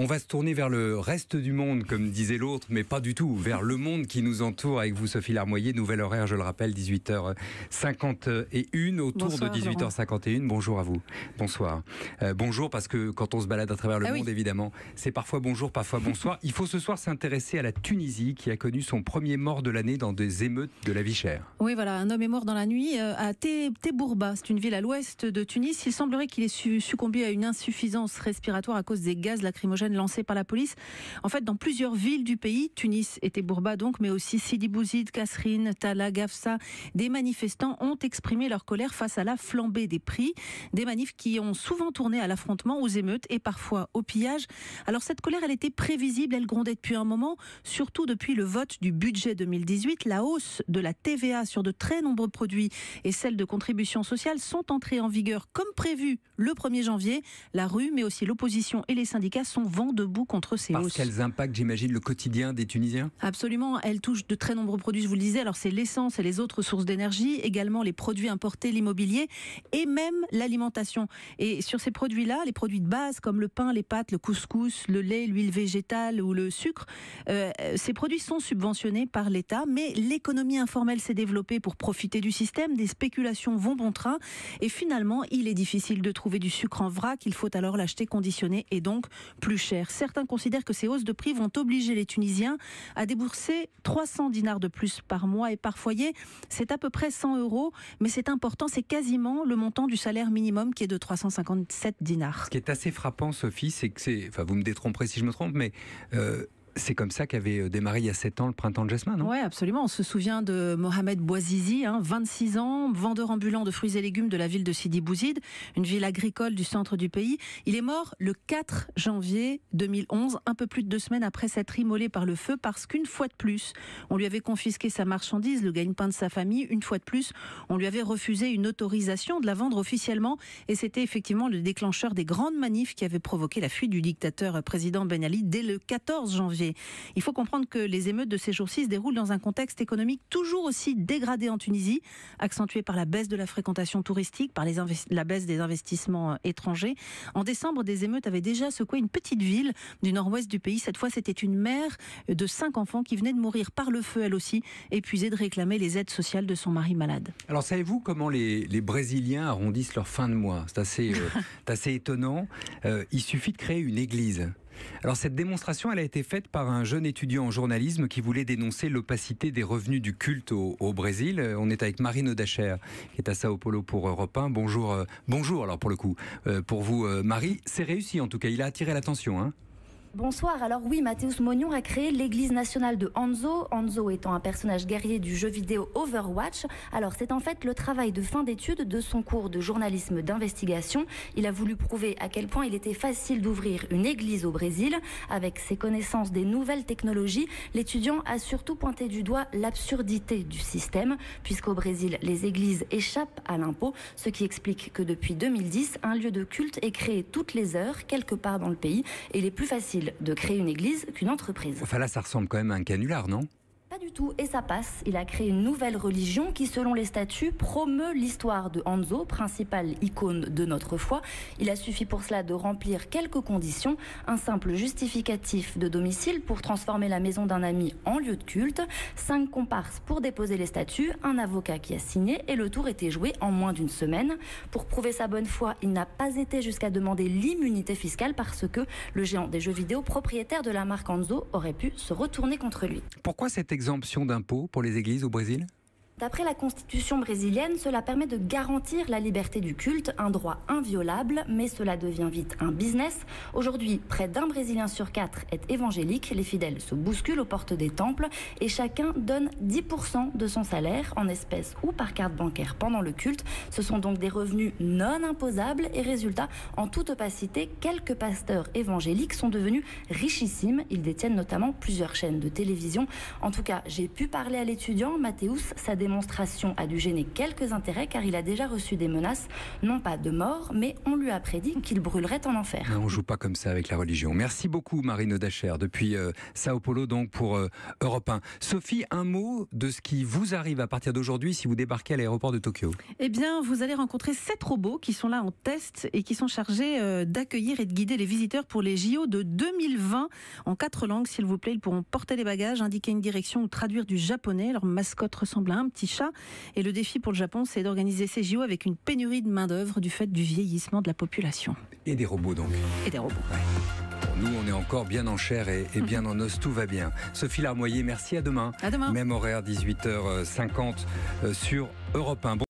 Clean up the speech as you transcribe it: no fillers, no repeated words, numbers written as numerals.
On va se tourner vers le reste du monde, comme disait l'autre, mais pas du tout, vers le monde qui nous entoure avec vous, Sophie Larmoyer. Nouvel horaire, je le rappelle, 18h51, autour Bonsoir, de 18h51. Bonjour à vous. Bonsoir. Bonjour, parce que quand on se balade à travers le monde, évidemment, c'est parfois bonjour, parfois bonsoir. Il faut ce soir s'intéresser à la Tunisie, qui a connu son premier mort de l'année dans des émeutes de la vie chère. Oui, voilà, un homme est mort dans la nuit à Tebourba. C'est une ville à l'ouest de Tunis. Il semblerait qu'il ait succombé à une insuffisance respiratoire à cause des gaz lacrymogènes lancés par la police. En fait, dans plusieurs villes du pays, Tunis et Tebourba donc, mais aussi Sidi Bouzid, Kasserine, Talla, Gafsa, des manifestants ont exprimé leur colère face à la flambée des prix. Des manifs qui ont souvent tourné à l'affrontement, aux émeutes et parfois au pillage. Alors cette colère, elle était prévisible, elle grondait depuis un moment, surtout depuis le vote du budget 2018. La hausse de la TVA sur de très nombreux produits et celle de contributions sociales sont entrées en vigueur comme prévu le 1er janvier. La rue, mais aussi l'opposition et les syndicats sont vent debout contre ces hausses. Parce qu'elles impactent, j'imagine, le quotidien des Tunisiens ? Absolument, elles touchent de très nombreux produits, je vous le disais. Alors c'est l'essence et les autres sources d'énergie, également les produits importés, l'immobilier et même l'alimentation. Et sur ces produits-là, les produits de base comme le pain, les pâtes, le couscous, le lait, l'huile végétale ou le sucre, ces produits sont subventionnés par l'État, mais l'économie informelle s'est développée pour profiter du système, des spéculations vont bon train et finalement il est difficile de trouver du sucre en vrac, il faut alors l'acheter conditionné et donc plus cher. Certains considèrent que ces hausses de prix vont obliger les Tunisiens à débourser 300 dinars de plus par mois et par foyer. C'est à peu près 100 €, mais c'est important, c'est quasiment le montant du salaire minimum qui est de 357 dinars. Ce qui est assez frappant, Sophie, c'est que enfin, vous me détromperez si je me trompe, mais c'est comme ça qu'avait démarré il y a 7 ans le printemps de Jasmin, non ? Oui, absolument. On se souvient de Mohamed Bouazizi, 26 ans, vendeur ambulant de fruits et légumes de la ville de Sidi Bouzid, une ville agricole du centre du pays. Il est mort le 4 janvier 2011, un peu plus de 2 semaines après s'être immolé par le feu, parce qu'une fois de plus, on lui avait confisqué sa marchandise, le gagne-pain de sa famille. Une fois de plus, on lui avait refusé une autorisation de la vendre officiellement. Et c'était effectivement le déclencheur des grandes manifs qui avaient provoqué la fuite du dictateur président Ben Ali dès le 14 janvier. Il faut comprendre que les émeutes de ces jours-ci se déroulent dans un contexte économique toujours aussi dégradé en Tunisie, accentué par la baisse de la fréquentation touristique, par la baisse des investissements étrangers. En décembre, des émeutes avaient déjà secoué une petite ville du nord-ouest du pays. Cette fois, c'était une mère de 5 enfants qui venait de mourir par le feu, elle aussi, épuisée de réclamer les aides sociales de son mari malade. Alors, savez-vous comment les Brésiliens arrondissent leur fin de mois ? C'est assez étonnant. Il suffit de créer une église. Alors cette démonstration, elle a été faite par un jeune étudiant en journalisme qui voulait dénoncer l'opacité des revenus du culte au Brésil. On est avec Marine Odacher, qui est à Sao Paulo pour Europe 1. Bonjour alors pour le coup. Pour vous, Marie, c'est réussi en tout cas, il a attiré l'attention, hein ? Bonsoir, alors oui, Mathéus Mognon a créé l'église nationale de Hanzo, Hanzo étant un personnage guerrier du jeu vidéo Overwatch. Alors c'est en fait le travail de fin d'études de son cours de journalisme d'investigation. Il a voulu prouver à quel point il était facile d'ouvrir une église au Brésil. Avec ses connaissances des nouvelles technologies, l'étudiant a surtout pointé du doigt l'absurdité du système, puisqu'au Brésil, les églises échappent à l'impôt, ce qui explique que depuis 2010, un lieu de culte est créé toutes les heures, quelque part dans le pays, et il est plus facile de créer une église qu'une entreprise. Enfin là, ça ressemble quand même à un canular, non ? Pas du tout, et ça passe. Il a créé une nouvelle religion qui, selon les statuts, promeut l'histoire de Hanzo, principale icône de notre foi. Il a suffi pour cela de remplir quelques conditions. Un simple justificatif de domicile pour transformer la maison d'un ami en lieu de culte, 5 comparses pour déposer les statuts, un avocat qui a signé, et le tour était joué en moins d'une semaine. Pour prouver sa bonne foi, il n'a pas été jusqu'à demander l'immunité fiscale parce que le géant des jeux vidéo, propriétaire de la marque Hanzo, aurait pu se retourner contre lui. Pourquoi cette exemption d'impôt pour les églises au Brésil ? D'après la constitution brésilienne, cela permet de garantir la liberté du culte, un droit inviolable, mais cela devient vite un business. Aujourd'hui, près d'un Brésilien sur 4 est évangélique, les fidèles se bousculent aux portes des temples et chacun donne 10% de son salaire en espèces ou par carte bancaire pendant le culte. Ce sont donc des revenus non imposables et résultat, en toute opacité, quelques pasteurs évangéliques sont devenus richissimes. Ils détiennent notamment plusieurs chaînes de télévision. En tout cas, j'ai pu parler à l'étudiant, Mathéus, ça démontre démonstration a dû gêner quelques intérêts car il a déjà reçu des menaces, non pas de mort, mais on lui a prédit qu'il brûlerait en enfer. Non, on joue pas comme ça avec la religion. Merci beaucoup Marine Dacher depuis Sao Paulo donc pour Europe 1. Sophie, un mot de ce qui vous arrive à partir d'aujourd'hui si vous débarquez à l'aéroport de Tokyo. Eh bien, vous allez rencontrer 7 robots qui sont là en test et qui sont chargés d'accueillir et de guider les visiteurs pour les JO de 2020 en 4 langues, s'il vous plaît. Ils pourront porter les bagages, indiquer une direction ou traduire du japonais. Leur mascotte ressemble à un petit chat. Et le défi pour le Japon, c'est d'organiser ces JO avec une pénurie de main-d'œuvre du fait du vieillissement de la population. Et des robots donc. Et des robots. Ouais. Bon, nous, on est encore bien en chair et bien en os, tout va bien. Sophie Larmoyer, merci, à demain. À demain. Même horaire, 18h50 sur Europe 1.